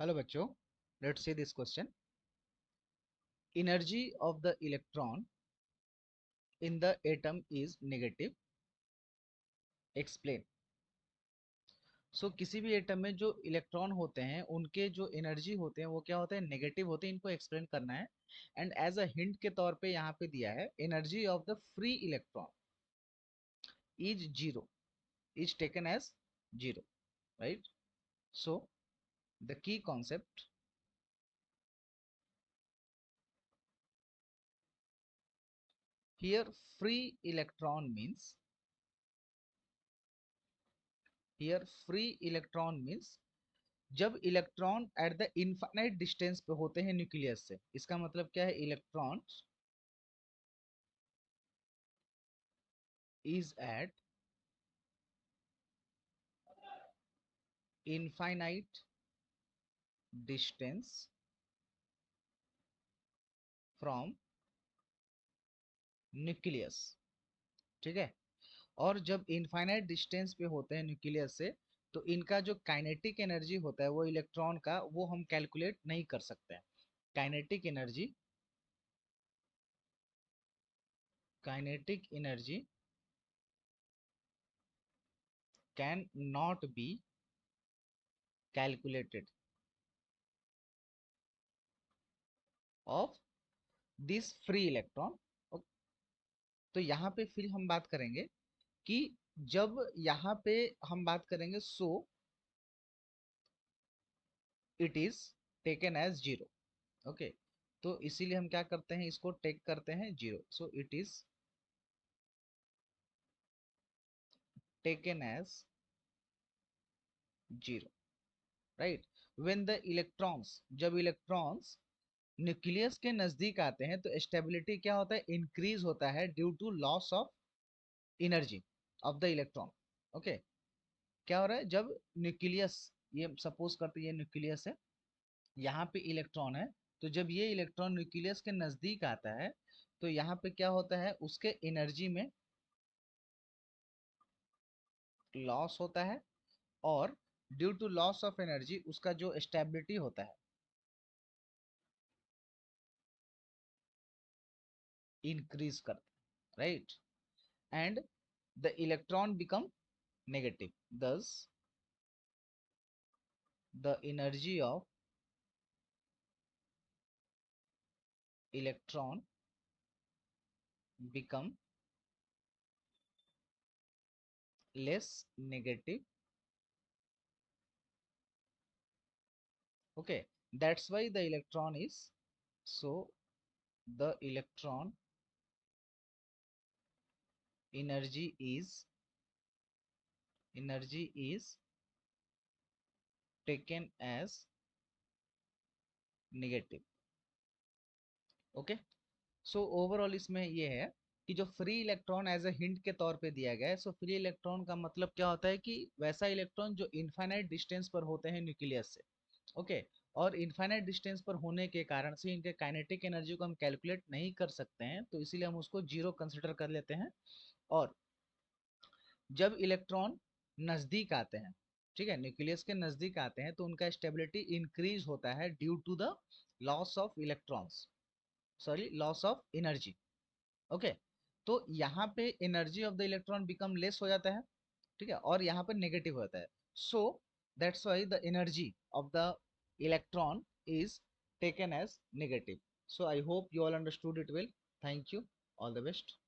Hello बच्चों, let's see this question. Energy of the electron in the atom is negative. Explain. सो किसी भी atom में जो electron होते हैं उनके जो एनर्जी होते हैं वो क्या होते हैं, नेगेटिव होते हैं. इनको एक्सप्लेन करना है. एंड एज अ हिंट के तौर पे यहाँ पे दिया है energy of the free electron is zero, is taken as zero, right. So the key concept here, free electron means, here free electron means जब electron at the infinite distance पे होते हैं न्यूक्लियस से. इसका मतलब क्या है, electron is at infinite distance from nucleus. ठीक है. और जब इनफाइनाइट डिस्टेंस पे होते हैं न्यूक्लियस से तो इनका जो काइनेटिक एनर्जी होता है वो इलेक्ट्रॉन का, वो हम कैलकुलेट नहीं कर सकते हैं. Kinetic energy, kinetic energy can not be calculated of this free electron. तो यहाँ पे फिर हम बात करेंगे कि जब यहाँ पे हम बात करेंगे so it is taken as zero. Okay. तो इसीलिए हम क्या करते हैं, इसको टेक करते हैं zero. So it is taken as zero, right. When the electrons, जब इलेक्ट्रॉन्स न्यूक्लियस के नजदीक आते हैं तो स्टेबिलिटी क्या होता है, इंक्रीज होता है due to loss of energy of the electron. Okay. क्या हो रहा है, जब न्यूक्लियस, ये सपोज करते हैं ये न्यूक्लियस है, यहाँ पे इलेक्ट्रॉन है, तो जब ये इलेक्ट्रॉन न्यूक्लियस के नजदीक आता है तो यहाँ पे क्या होता है, उसके एनर्जी में लॉस होता है. और due to loss of energy उसका जो स्टेबिलिटी होता है इंक्रीज करता है, right. And the electron become negative. Thus the energy of electron become less negative. Okay, that's why the electron is, so the electron energy is taken as negative. Okay. So overall इसमें ये है कि जो free electron as a hint के तौर पे दिया गया है, सो फ्री इलेक्ट्रॉन का मतलब क्या होता है कि वैसा इलेक्ट्रॉन जो इनफाइनाइट डिस्टेंस पर होते हैं न्यूक्लियस से. ओके. और इनफाइनाइट डिस्टेंस पर होने के कारण से इनके काइनेटिक एनर्जी को हम कैलकुलेट नहीं कर सकते हैं, तो इसीलिए हम उसको जीरो कंसिडर कर लेते हैं. और जब इलेक्ट्रॉन नजदीक आते हैं, ठीक है, न्यूक्लियस के नजदीक आते हैं तो उनका स्टेबिलिटी इंक्रीज होता है due to the loss of electrons, sorry loss of energy. Okay. तो यहाँ पे energy of the electron become less हो जाता है, ठीक है, और यहाँ पर नेगेटिव होता है. So that's why the energy of the electron is taken as negative. So I hope you all understood it well. Thank you. All the best.